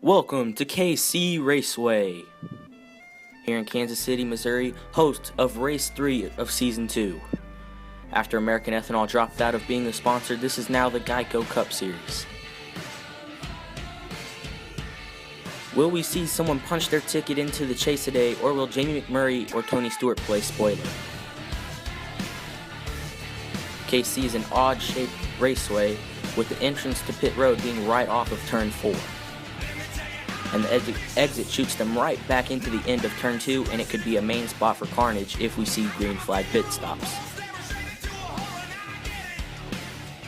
Welcome to KC Raceway. Here in Kansas City, Missouri, host of Race 3 of Season 2. After American Ethanol dropped out of being the sponsor, this is now the Geico Cup Series. Will we see someone punch their ticket into the chase today, or will Jamie McMurray or Tony Stewart play spoiler? KC is an odd-shaped raceway with the entrance to pit road being right off of turn 4. And the exit shoots them right back into the end of turn 2, and it could be a main spot for carnage if we see green flag pit stops.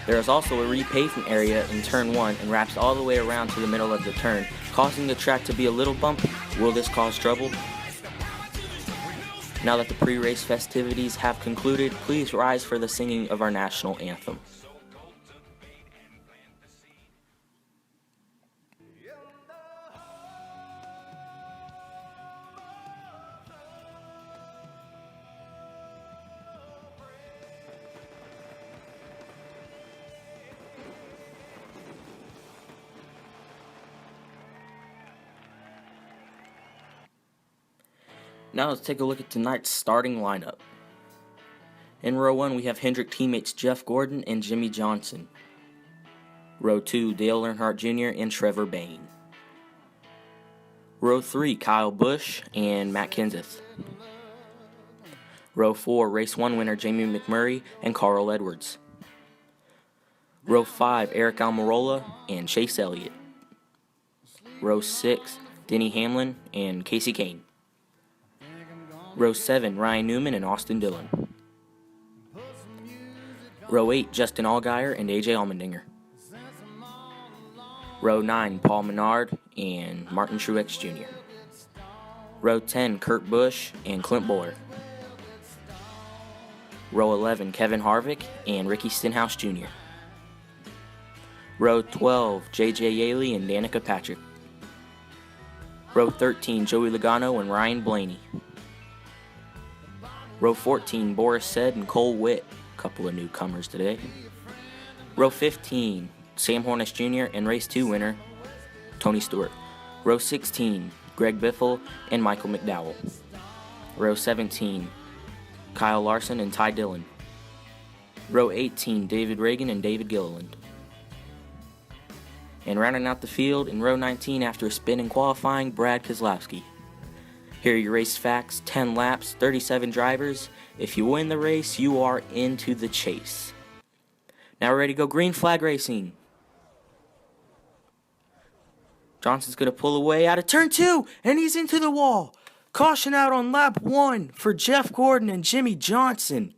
There is also a repavement area in turn 1 and wraps all the way around to the middle of the turn, causing the track to be a little bumpy. Will this cause trouble? Now that the pre-race festivities have concluded, please rise for the singing of our national anthem. Now let's take a look at tonight's starting lineup. In row 1, we have Hendrick teammates Jeff Gordon and Jimmy Johnson. Row 2, Dale Earnhardt Jr. and Trevor Bayne. Row 3, Kyle Busch and Matt Kenseth. Row 4, Race 1 winner Jamie McMurray and Carl Edwards. Row 5, Eric Almirola and Chase Elliott. Row 6, Denny Hamlin and Casey Kane. Row 7, Ryan Newman and Austin Dillon. Row 8, Justin Allgaier and AJ Allmendinger. Row 9, Paul Menard and Martin Truex Jr. Row 10, Kurt Busch and Clint Bowyer. Row 11, Kevin Harvick and Ricky Stenhouse Jr. Row 12, JJ Yaley and Danica Patrick. Row 13, Joey Logano and Ryan Blaney. Row 14, Boris Said and Cole Witt, a couple of newcomers today. Row 15, Sam Hornish Jr. and Race 2 winner, Tony Stewart. Row 16, Greg Biffle and Michael McDowell. Row 17, Kyle Larson and Ty Dillon. Row 18, David Reagan and David Gilliland. And rounding out the field in row 19 after a spin in qualifying, Brad Keselowski. Here are your race facts: 10 laps, 37 drivers. If you win the race, you are into the chase. Now we're ready to go green flag racing. Johnson's going to pull away out of turn 2, and he's into the wall. Caution out on lap 1 for Jeff Gordon and Jimmy Johnson.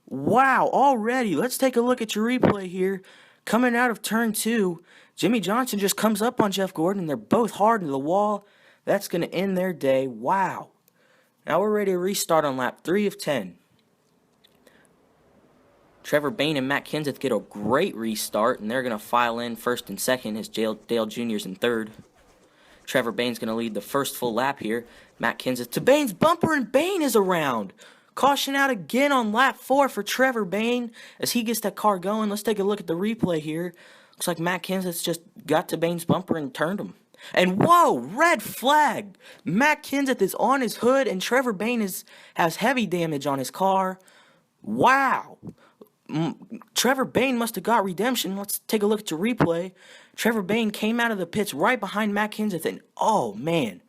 Wow, already. Let's take a look at your replay here. Coming out of turn 2, Jimmy Johnson just comes up on Jeff Gordon, and they're both hard into the wall. That's going to end their day. Wow. Now we're ready to restart on lap 3 of 10. Trevor Bayne and Matt Kenseth get a great restart, and they're going to file in first and second as Dale Jr.'s in third. Trevor Bayne's going to lead the first full lap here. Matt Kenseth to Bayne's bumper, and Bayne is around. Caution out again on lap 4 for Trevor Bayne as he gets that car going. Let's take a look at the replay here. Looks like Matt Kenseth just got to Bayne's bumper and turned him. And whoa, red flag! Matt Kenseth is on his hood, and Trevor Bayne has heavy damage on his car. Wow! Trevor Bayne must have got redemption. Let's take a look at your replay. Trevor Bayne came out of the pits right behind Matt Kenseth, and oh man,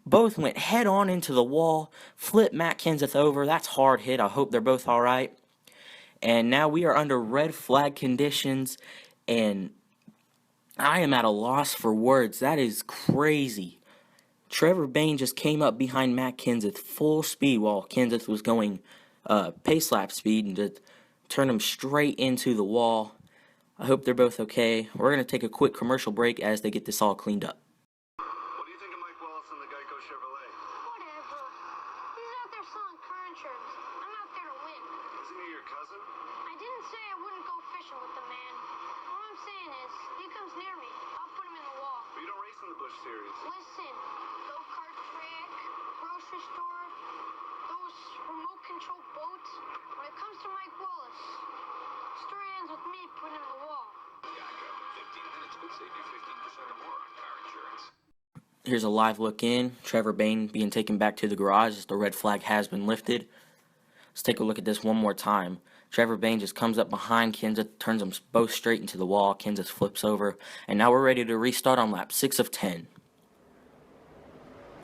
both went head on into the wall, flipped Matt Kenseth over. That's hard hit. I hope they're both all right. And now we are under red flag conditions, and I am at a loss for words. That is crazy. Trevor Bayne just came up behind Matt Kenseth full speed while Kenseth was going pace lap speed and just turned him straight into the wall. I hope they're both okay. We're going to take a quick commercial break as they get this all cleaned up. What do you think of Mike Wallace and the Geico Chevrolet? Whatever. He's out there selling car insurance. I'm out there to win. Isn't he your cousin? I didn't say I wouldn't go fishing with the man. All I'm saying is, he comes near me, I'll put him in the wall. But you don't race in the Busch Series. Listen, go-kart track, grocery store, those remote control boats. When it comes to Mike Wallace, story ends with me putting him in the wall. Geico. minutes could save you 15% or more on car insurance. Here's a live look in. Trevor Bayne being taken back to the garage as the red flag has been lifted. Let's take a look at this one more time. Trevor Bayne just comes up behind Kenseth, turns them both straight into the wall. Kenseth flips over, and now we're ready to restart on lap 6 of 10.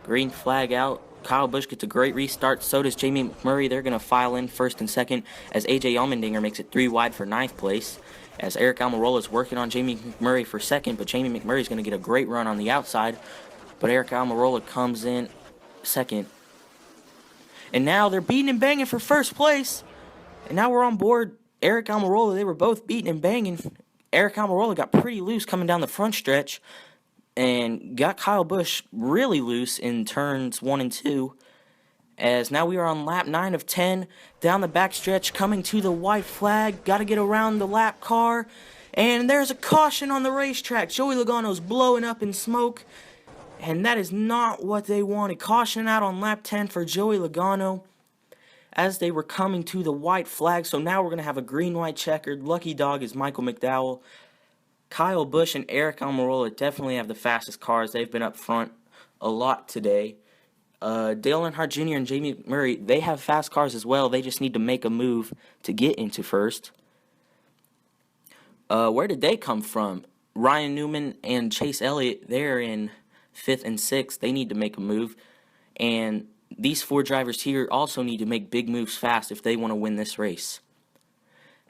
Green flag out. Kyle Busch gets a great restart. So does Jamie McMurray. They're going to file in first and second as AJ Allmendinger makes it 3 wide for 9th place. As Eric Almirola is working on Jamie McMurray for second, but Jamie McMurray is going to get a great run on the outside. But Eric Almirola comes in second. And now they're beating and banging for first place. And now we're on board Eric Almirola. They were both beating and banging. Eric Almirola got pretty loose coming down the front stretch and got Kyle Busch really loose in turns 1 and 2. As now we are on lap 9 of 10, down the backstretch, coming to the white flag. Got to get around the lap car. And there's a caution on the racetrack. Joey Logano's blowing up in smoke. And that is not what they wanted. Caution out on lap 10 for Joey Logano as they were coming to the white flag. So now we're going to have a green-white checkered. Lucky dog is Michael McDowell. Kyle Busch and Eric Almirola definitely have the fastest cars. They've been up front a lot today. Dale Earnhardt Jr. and Jamie McMurray, they have fast cars as well. They just need to make a move to get into first. Where did they come from? Ryan Newman and Chase Elliott, they're in 5th and 6th. They need to make a move. And these 4 drivers here also need to make big moves fast if they want to win this race.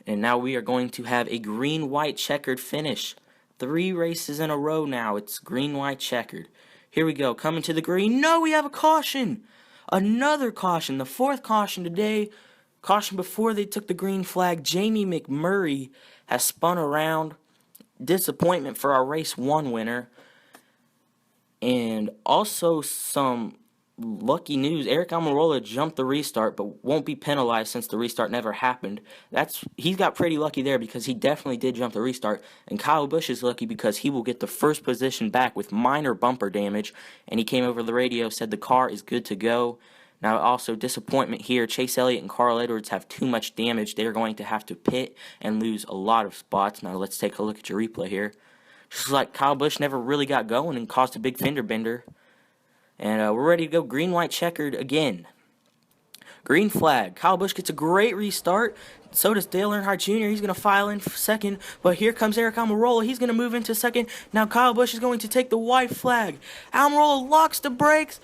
And now we are going to have a green-white checkered finish. 3 races in a row now. It's green-white checkered. Here we go. Coming to the green. No, we have a caution. Another caution. The 4th caution today. Caution before they took the green flag. Jamie McMurray has spun around. Disappointment for our race 1 winner. And also some lucky news. Eric Almirola jumped the restart but won't be penalized since the restart never happened. He's got pretty lucky there because he definitely did jump the restart. And Kyle Busch is lucky because he will get the first position back with minor bumper damage. And he came over the radio, said the car is good to go. Now also disappointment here. Chase Elliott and Carl Edwards have too much damage. They're going to have to pit and lose a lot of spots. Now let's take a look at your replay here. Just like Kyle Busch never really got going and caused a big fender bender. And we're ready to go green-white checkered again. Green flag. Kyle Busch gets a great restart. So does Dale Earnhardt Jr. He's going to file in for second. But here comes Eric Almirola. He's going to move into second. Now Kyle Busch is going to take the white flag. Almirola locks the brakes.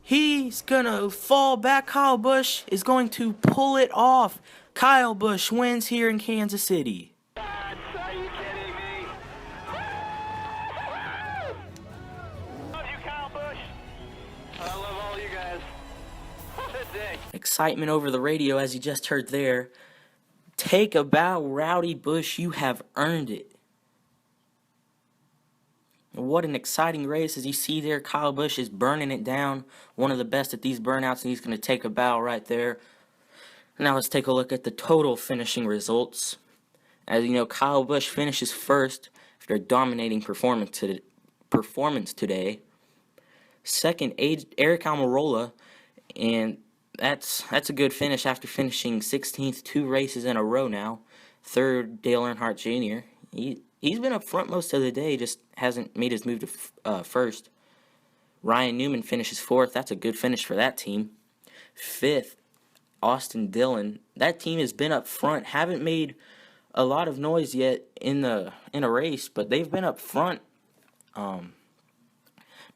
He's going to fall back. Kyle Busch is going to pull it off. Kyle Busch wins here in Kansas City. Are you kidding me? Love you, Kyle Busch. I love all you guys. What a day. Excitement over the radio as you just heard there. Take a bow, Rowdy Busch. You have earned it. What an exciting race. As you see there, Kyle Busch is burning it down. One of the best at these burnouts, and he's going to take a bow right there. Now let's take a look at the total finishing results. As you know, Kyle Busch finishes first after a dominating performance today. Second, Eric Almirola, and that's a good finish after finishing 16th 2 races in a row now. Third, Dale Earnhardt Jr. He's been up front most of the day, just hasn't made his move to first. Ryan Newman finishes 4th. That's a good finish for that team. 5th, Austin Dillon. That team has been up front, haven't made a lot of noise yet in a race, but they've been up front. Now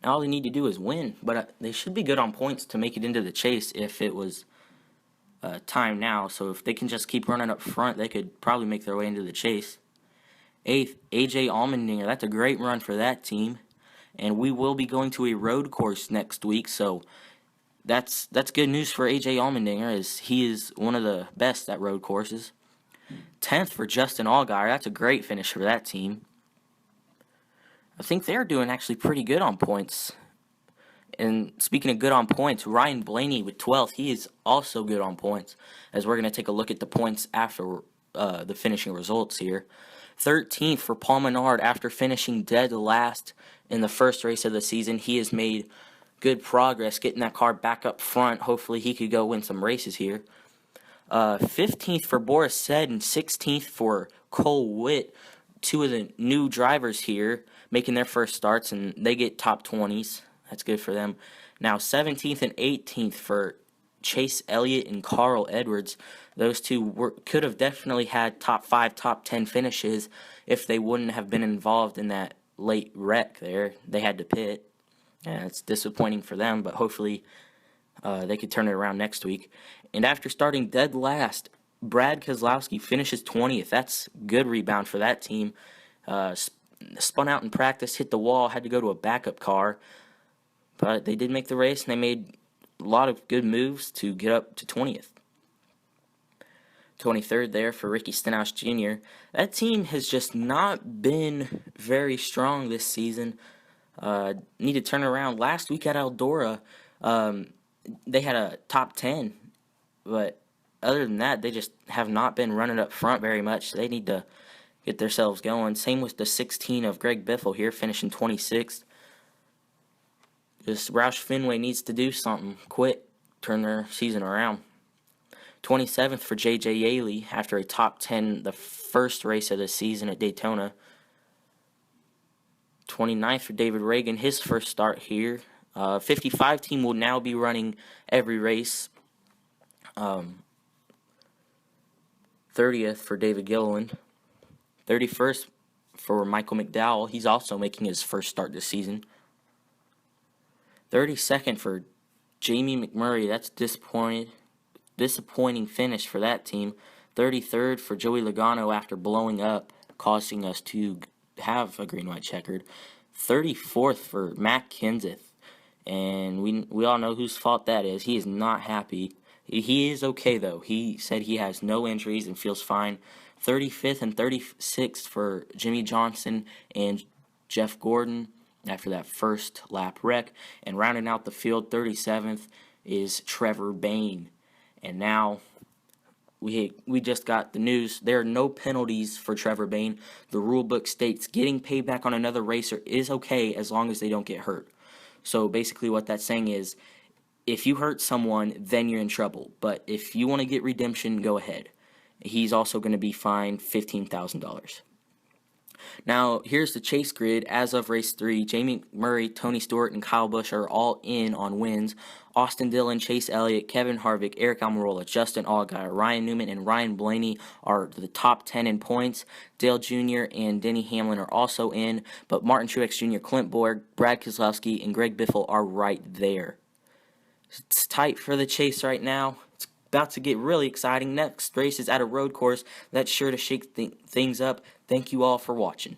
all they need to do is win, but they should be good on points to make it into the chase if it was time now. So if they can just keep running up front, they could probably make their way into the chase. 8th, AJ Allmendinger. That's a great run for that team. And we will be going to a road course next week, so that's good news for AJ Allmendinger, as he is one of the best at road courses. 10th for Justin Allgaier. That's a great finish for that team. I think they're doing actually pretty good on points. And speaking of good on points, Ryan Blaney with 12th. He is also good on points, as we're going to take a look at the points after the finishing results here. 13th for Paul Menard after finishing dead last in the first race of the season. He has made good progress getting that car back up front. Hopefully he could go win some races here. 15th for Boris Said and 16th for Cole Witt. two of the new drivers here making their first starts, and they get top 20s. That's good for them. Now 17th and 18th for Chase Elliott and Carl Edwards. Those two could have definitely had top 5, top 10 finishes if they wouldn't have been involved in that late wreck there. They had to pit. Yeah, it's disappointing for them, but hopefully they could turn it around next week. And after starting dead last, Brad Keselowski finishes 20th. That's good rebound for that team. Spun out in practice, hit the wall, had to go to a backup car. But they did make the race, and they made a lot of good moves to get up to 20th. 23rd there for Ricky Stenhouse Jr. That team has just not been very strong this season. Need to turn around. Last week at Eldora, they had a top 10, but other than that, they just have not been running up front very much. They need to get themselves going. Same with the 16 of Greg Biffle here, finishing 26th. Just Roush Fenway needs to do something quick, turn their season around. 27th for J.J. Yaley after a top 10 the first race of the season at Daytona. 29th for David Reagan, his first start here. 55 team will now be running every race. 30th for David Gilliland. 31st for Michael McDowell. He's also making his first start this season. 32nd for Jamie McMurray. That's disappointing finish for that team. 33rd for Joey Logano after blowing up, causing us to have a green-white checkered. 34th for Matt Kenseth. And we all know whose fault that is. He is not happy. He is okay, though. He said he has no injuries and feels fine. 35th and 36th for Jimmy Johnson and Jeff Gordon after that first lap wreck. And rounding out the field, 37th is Trevor Bayne. And now we just got the news. There are no penalties for Trevor Bayne. The rule book states getting payback on another racer is okay as long as they don't get hurt. So basically what that's saying is if you hurt someone, then you're in trouble. But if you want to get redemption, go ahead. He's also going to be fined $15,000. Now, here's the chase grid. As of race 3, Jamie Murray, Tony Stewart, and Kyle Busch are all in on wins. Austin Dillon, Chase Elliott, Kevin Harvick, Eric Almirola, Justin Allgaier, Ryan Newman, and Ryan Blaney are the top 10 in points. Dale Jr. and Denny Hamlin are also in, but Martin Truex Jr., Clint Boyer, Brad Keselowski, and Greg Biffle are right there. It's tight for the chase right now. It's about to get really exciting. Next race is at a road course. That's sure to shake things up. Thank you all for watching.